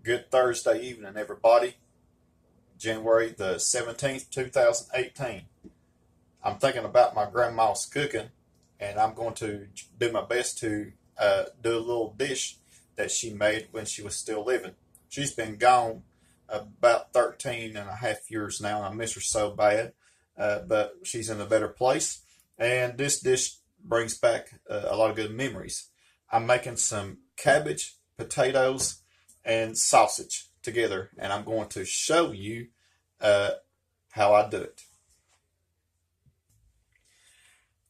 Good Thursday evening, everybody. January the 17th, 2018. I'm thinking about my grandma's cooking, and I'm going to do my best to do a little dish that she made when she was still living. She's been gone about 13 and a half years now, and I miss her so bad, but she's in a better place. And this dish brings back a lot of good memories. I'm making some cabbage, potatoes, and sausage together, and I'm going to show you uh, how I do it.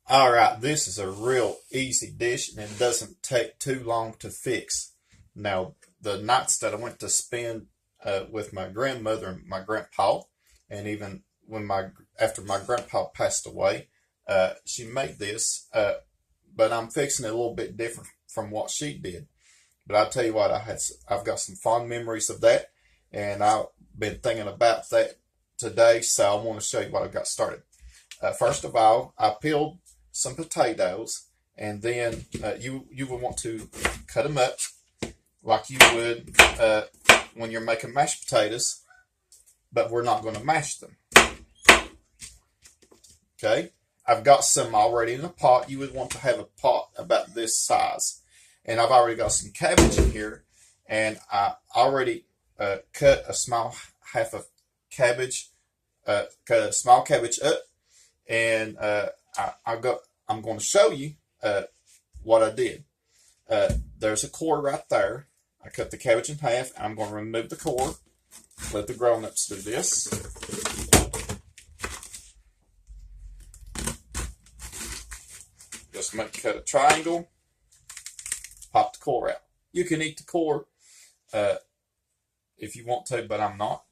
All right, this is a real easy dish, and it doesn't take too long to fix. Now, the nights that I went to spend with my grandmother and my grandpa, and even when my after my grandpa passed away, she made this, but I'm fixing it a little bit different from what she did. But I'll tell you what, I've got some fond memories of that, and I've been thinking about that today, so I want to show you what I got started. First of all, I peeled some potatoes, and then you would want to cut them up like you would when you're making mashed potatoes, but we're not going to mash them. Okay, I've got some already in a pot. You would want to have a pot about this size, and I've already got some cabbage in here, and I already cut a small half of cabbage, cut a small cabbage up, and I'm going to show you what I did. There's a core right there. I cut the cabbage in half, and I'm going to remove the core. Let the grown-ups do this. Just cut a triangle, pop the core out. You can eat the core if you want to, but I'm not.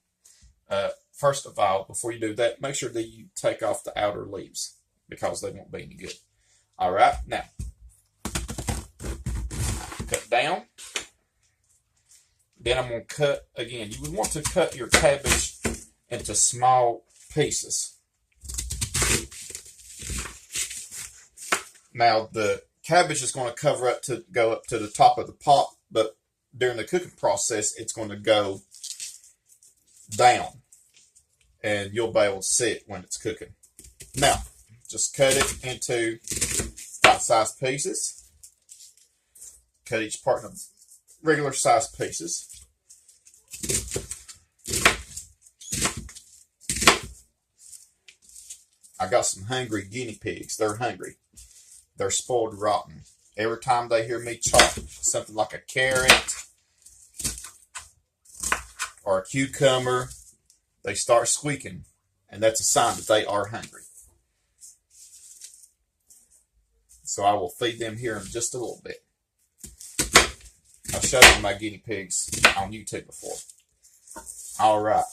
First of all, before you do that, make sure that you take off the outer leaves because they won't be any good. All right, now cut down. Then I'm going to cut again. You would want to cut your cabbage into small pieces. Now the cabbage is going to go up to the top of the pot, but during the cooking process, it's going to go down, and you'll be able to see it when it's cooking. Now, just cut it into bite-sized pieces. Cut each part into regular sized pieces. I got some hungry guinea pigs. They're hungry. They're spoiled rotten. Every time they hear me chop something like a carrot or a cucumber, they start squeaking, and that's a sign that they are hungry. So I will feed them here in just a little bit. I've showed you my guinea pigs on YouTube before. All right.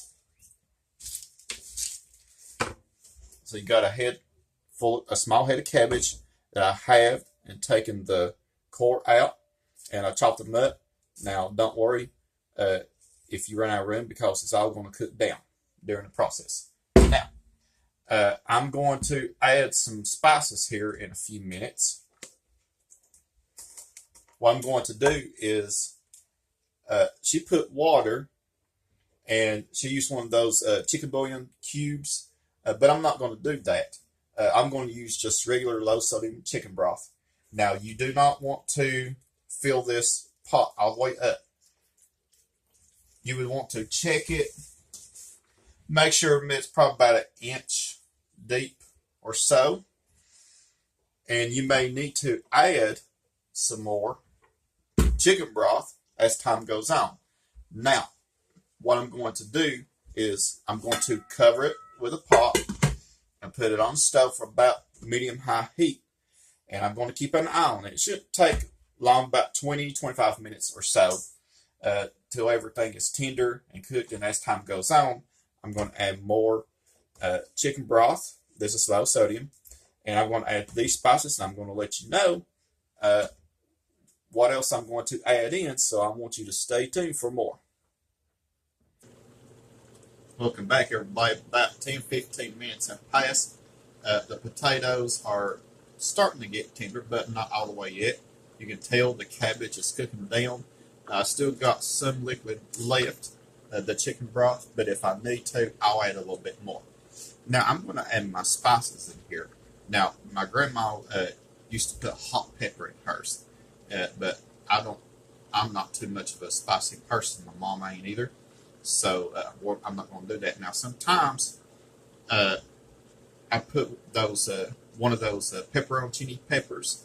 So you got a small head of cabbage that I have and taken the core out, and I chopped them up. Now, don't worry if you run out of room because it's all going to cook down during the process. Now, I'm going to add some spices here in a few minutes. What I'm going to do is she put water, and she used one of those chicken bouillon cubes, but I'm not going to do that. I'm going to use just regular low sodium chicken broth. Now, you do not want to fill this pot all the way up. You would want to check it. Make sure it's probably about an inch deep or so. And you may need to add some more chicken broth as time goes on. Now, what I'm going to do is I'm going to cover it with a pot and put it on the stove for about medium-high heat. And I'm going to keep an eye on it. It shouldn't take long, about 20-25 minutes or so, till everything is tender and cooked. And as time goes on, I'm going to add more chicken broth. This is low sodium. And I'm going to add these spices, and I'm going to let you know what else I'm going to add in. So I want you to stay tuned for more. Welcome back, everybody. About 10-15 minutes have passed. The potatoes are starting to get tender, but not all the way yet. You can tell the cabbage is cooking down. I still got some liquid left, the chicken broth, but if I need to, I'll add a little bit more. Now I'm going to add my spices in here. Now my grandma used to put hot pepper in hers, but I'm not too much of a spicy person. My mom ain't either, so I'm not going to do that. Now sometimes I put those one of those pepperoncini peppers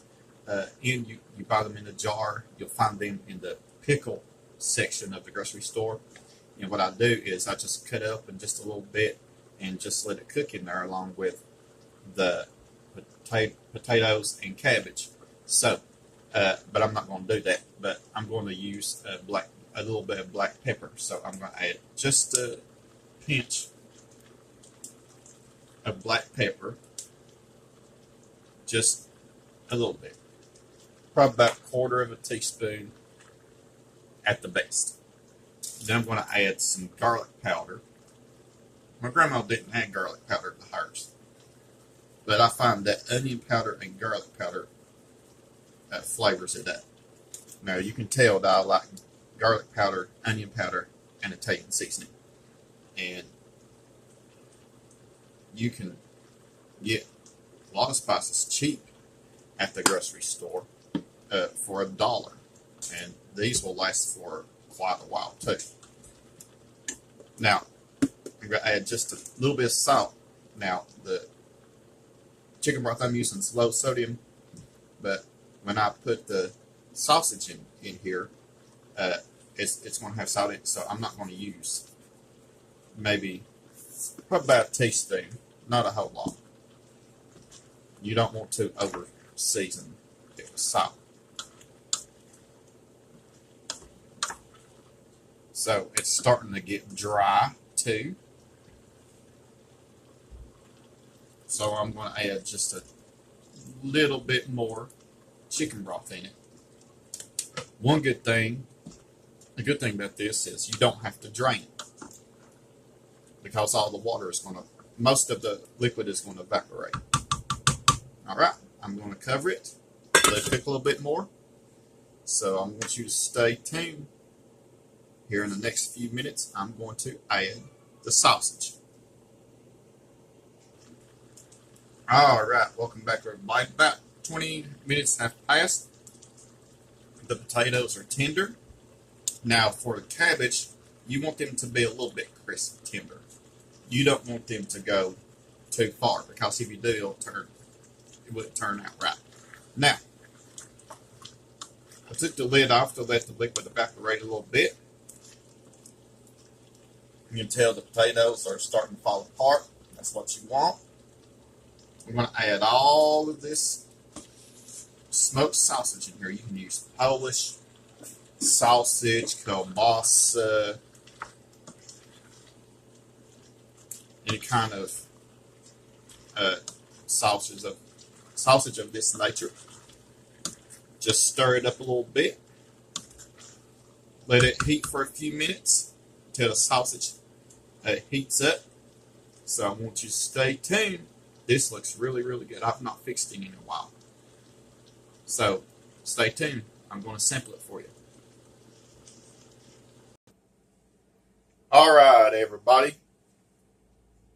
in. You buy them in a jar. You'll find them in the pickle section of the grocery store. And what I do is I just cut it up in just a little bit and just let it cook in there along with the potatoes and cabbage. So, but I'm not going to do that. But I'm going to use a little bit of black pepper. So I'm going to add just a pinch of black pepper, just a little bit, probably about a quarter of a teaspoon at the best. Then I'm going to add some garlic powder. My grandma didn't add garlic powder to hers, but I find that onion powder and garlic powder flavors it up. Now you can tell that I like garlic powder, onion powder, and Italian seasoning. And you can get a lot of spices cheap at the grocery store for $1, and these will last for quite a while too. Now I'm going to add just a little bit of salt. Now the chicken broth I'm using is low sodium, but when I put the sausage in here, it's going to have salt in it, so I'm not going to use maybe probably about a teaspoon, not a whole lot. You don't want to over season it with salt. So it's starting to get dry too. So I'm going to add just a little bit more chicken broth in it. A good thing about this is you don't have to drain it, because all the water is going to, most of the liquid is going to evaporate. All right, I'm going to cover it, let it cook a little bit more. So I want you to stay tuned. Here in the next few minutes, I'm going to add the sausage. All right, welcome back, everybody. About 20 minutes have passed. The potatoes are tender. Now for the cabbage, you want them to be a little bit crisp, tender. You don't want them to go too far, because if you do, it wouldn't turn out right. Now, I took the lid off to let the liquid evaporate a little bit. You can tell the potatoes are starting to fall apart. That's what you want. We're going to add all of this smoked sausage in here. You can use Polish sausage, kielbasa, any kind of sausage of this nature. Just stir it up a little bit. Let it heat for a few minutes until the sausage heats up. So I want you to stay tuned. This looks really, really good. I've not fixed it in a while. So stay tuned. I'm going to sample it for you. All right, everybody.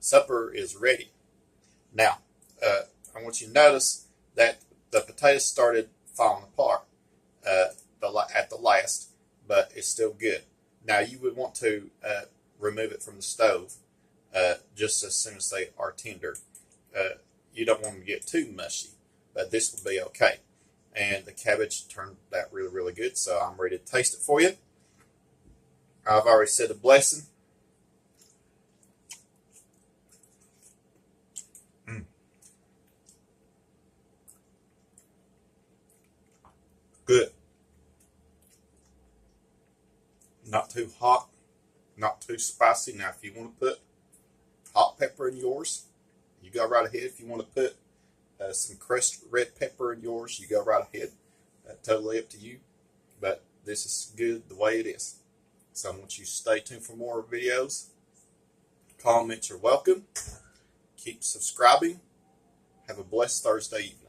Supper is ready. Now, I want you to notice that the potatoes started falling apart at the last, but it's still good. Now, you would want to remove it from the stove just as soon as they are tender. You don't want them to get too mushy, but this will be okay. And the cabbage turned out really, really good, so I'm ready to taste it for you. I've already said a blessing. Good. Not too hot, not too spicy. Now, if you want to put hot pepper in yours, you go right ahead. If you want to put some crushed red pepper in yours, you go right ahead. Totally up to you. But this is good the way it is. So I want you to stay tuned for more videos. Comments are welcome. Keep subscribing. Have a blessed Thursday evening.